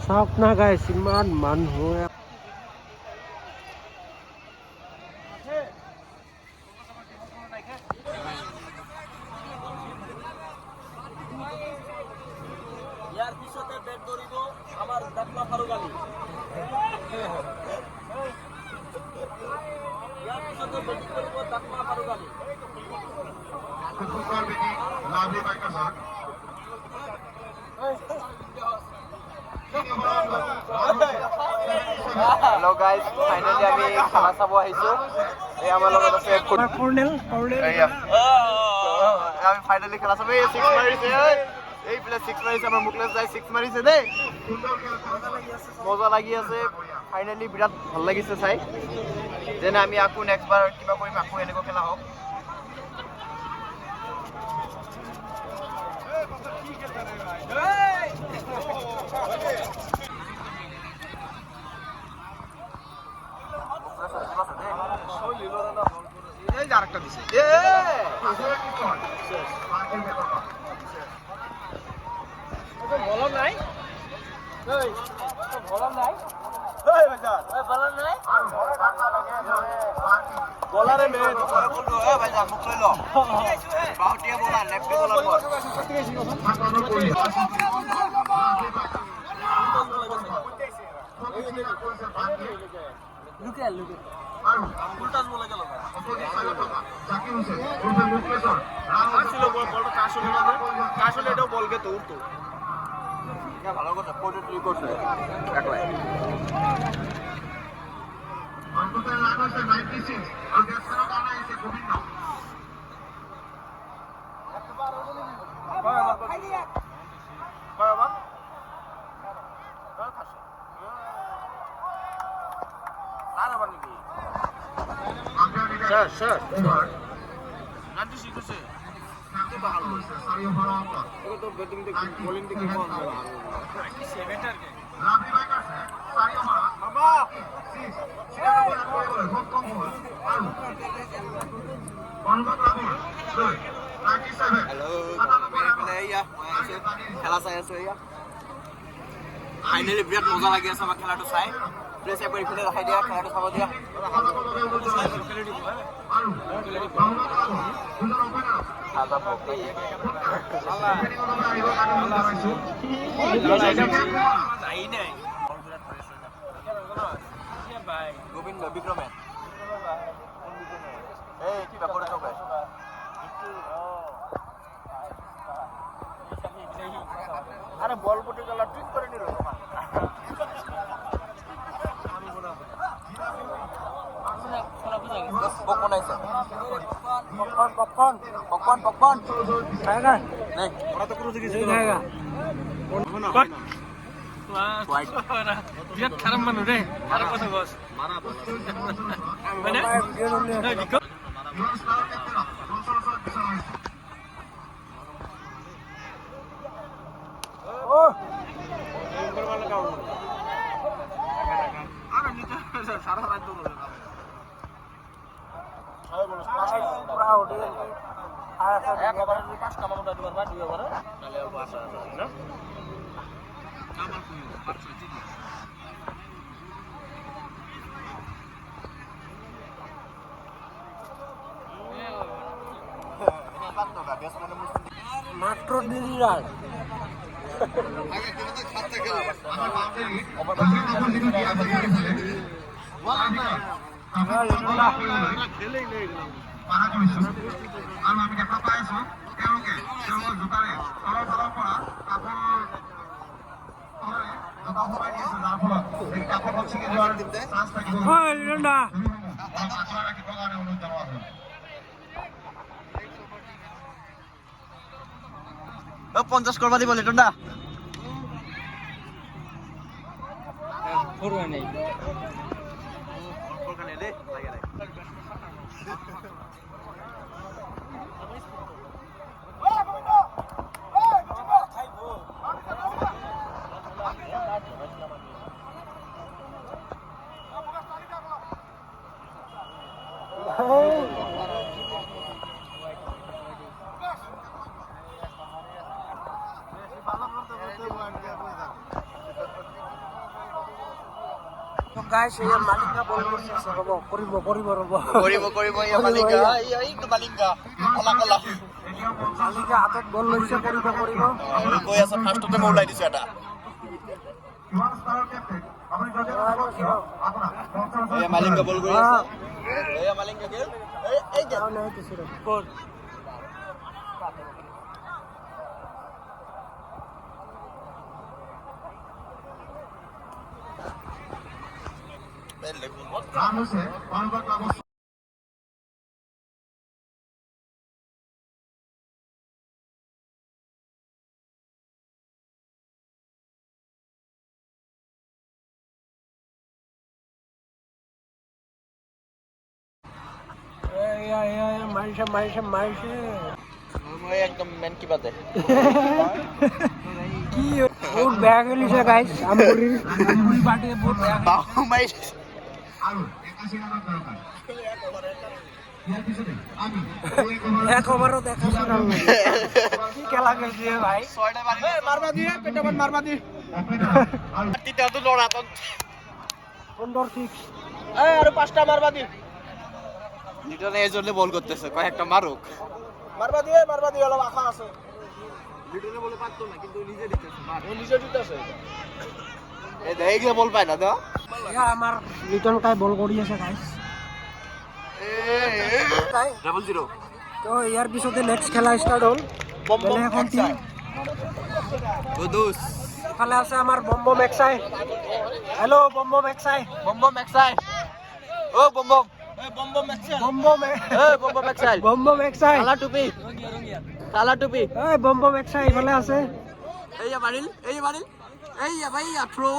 চাওক না গাইছ ইমান মানুহ ইয়াৰ পিছতে বেট ধৰিব আমাৰ দাকলা ফাৰুক আলী ইয়াৰ পিছতে বেটিং কৰিব দাকলা Farooq Ali hello guys finally আমি খেলা চাব আহিছো এই আমাৰ লগত আছে কৰ্নেল আমি ফাইনালি খেলা চাব এই 6 মাৰিছে এই প্লে 6 মাৰিছে আমাৰ মুকলেশ যাই 6 মাৰিছে দেই মজা লাগি আছে ফাইনালি বিৰাট ভাল লাগিছে চাই যেনে আমি আকৌ নেক্সট বাৰ কিবা কৰিম আকৌ এনেকৈ খেলা হওক আরেকটা দিছে বলার নাই বলার নাই বলার নাই বলারে মেয়ে দুপুরে বললো ভাই যা মুখ লইল বাউটিয়া বলা লেফটে বলার পর লুকে লুকে উল্টাস বলে গেল আসলে বলটা কাশ হলো না কাশ হলে এটাও বলকে তো উঠতো ভালো কথা ফটো ক্লিক করছে একলাই অন্তত লাগাছে 96 আর দেখছনা কানা এসে গোবিন্দ বাবা স্যার নাটি শিখছে ভালো হয়েছে সারিও ভালো আপা এটা তো ব্যাটিং দেখি বোলিং দেখি কম ভালো 97 কে লাভলি ভাই কাছে সারিও মারা বাবা সেটা বলে খুব কম বল অনুভব রাখো 97 হ্যালো প্লে ইয়া খেলা চাই আছো ইয়া ফাইনালি বিৰাট মজা লাগি আছে আমাৰ খেলাটো চাই প্লেস একবার ইফালে রাখাই দিয়া খেলাটো চাব দিয়া আদা বকই আল্লাহ আল্লাহ আইছো যাই নাই ভাই গোবিন্দ বিক্রমে এই কি ব্যাপার তো ভাই আরে বল পটে গেল টুইট করে নিল popcorn aise popcorn খায়গা नहीं ওরা তো ক্রুজে গেছে খায়গা কট হোয়াইট বিরাট খারাপ মানুষ রে খারাপ কথা বস মারা মানে ও আর নিতে সারা রাত দৌড়ে পাঁচটা মানুষ দুবার বা দুই ওভারে তাহলে বাসা না আমার কোন পাঁচটা চিনি মাত্র দিলি রান আগে তুমি তো খাতে গেল আমার বাউন্ডারি বলা না খেলেই নেই পারা কইছো আর আমি দেখা পাইছো কেউকে কেউ জুতারে তরল তরল করা কাপড় জুতা ফোড়া দিয়েছে যার ফলত এই কাপড় হচ্ছে কি জোয়ার দিতে চান্স থাকে ওই লিটনদা আপনারা কি প্রকারে অনুরোধ জানাওয়া হবে 50 করবা দিব লিটনদা ফরওয়ার্ড নেই ওখানে দে লাগে নাই গাইছ এই মালিকা বল কৰিছে ৰ'ব কৰিব ৰ'ব ইয়া মালিকা এইটো মালিকা কলা মালিকা হাতত বল লৈছে কৰিব কৈ আছে ফাৰ্ষ্টতে মই ওলাই দিছো এটা এয়া মালিকা বল কৰি আছে এয়া মালিকা গেল এই গেল গ'ল ৰান হচ্ছে পাঁচবাৰ কাগজ মাৰিছে মই একদম মেন কিবাতে কি বহুত বেয়া খেলিছে গাইছ আমগুৰিৰ পাৰ্টিয়ে বহুত বেয়া বাহু মাৰিছে আলু 81 ৰান দৰকাৰ ইয়াৰ পিছনে আমি এক ওভাৰত 81 ৰান কি খেলা খেলিছে ভাই ছয়টা মারবা দিয়ে পেটামান মারবা দি ওপেনার আলু তিতাটো লড়াতন সুন্দর সিক্স এই আর পাঁচটা মারবা দি লিটনে এজনে বল করতেছে কয়েকটা মারুক মারবা দিয়ে অলপ আশা আছে লিটনে বলে পারতো না কিন্তু নিজে দিতেছে মার ও নিজে দিতেছে এই দেখ যে বল পায় না তো ইয়া আমাৰ লিটন কাই বল কৰি আছে গাইছ ডাবল জিৰো তো ইয়াৰ পিছতে নেক্সট খেলা ষ্টাৰ্ট হ'ল বেলেগ এখন টিম দুদুস ইফালে আছে আমাৰ বম্বম এক্সাই হেল্ল' বম্বম এক্সাই বম্বম এক্সাই ও বম্বম বম্বম বম্বম এক্সাই বম্বম এক্সাই কালা টুপি এই বম্বম এক্সাই ইফালে আছে এইয়া মারিল এইয়া ভাইয়া থ্রো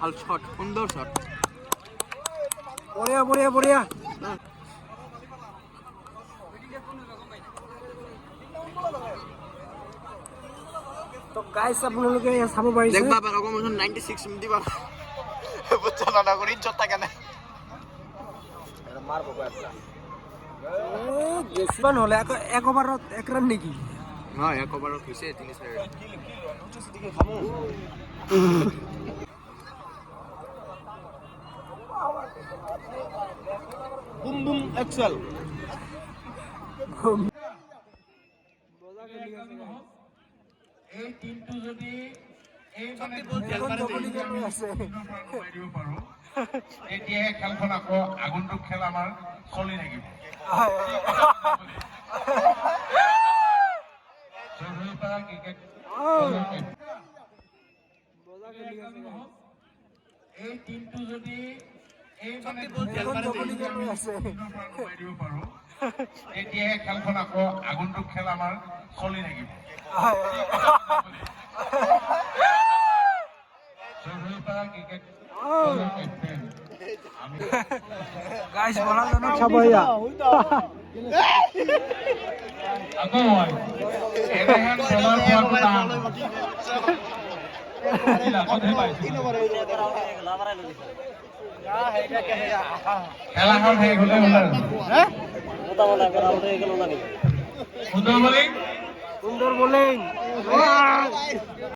ভাল শট সুন্দর শট বঢ়িয়া তো গাইছ আপোনালোকে চাব পাৰিছে দেখবা পাৰ অকমান 96 দিবা বুঝছ না না কৰি ইজ্জত থাকে না মাৰ বাবা একটা কিমান হ'লে এক ওভাৰত এক ৰান নেকি হ্যাঁ এক ওভাৰত হৈছে 3 বুম বুম এক্সেল এই টিমটো যদি এই মানে আছে দিব পাৰো তেতিয়াহে খেলখন আকৌ আগন্তুক খেল আমাৰ চলি থাকিব এই টিমটো যদি এই মানে আছে দিব পাৰো তেতিয়াহে খেলখন আকৌ আগন্তুক খেল আমাৰ চলি থাকিব গাইছ বলাৰজনক চাব ইয়া আকৌ হয় এনেহেন বলাৰ পোৱাটো খেলাখন শেষ হলে সুন্দৰ বলিং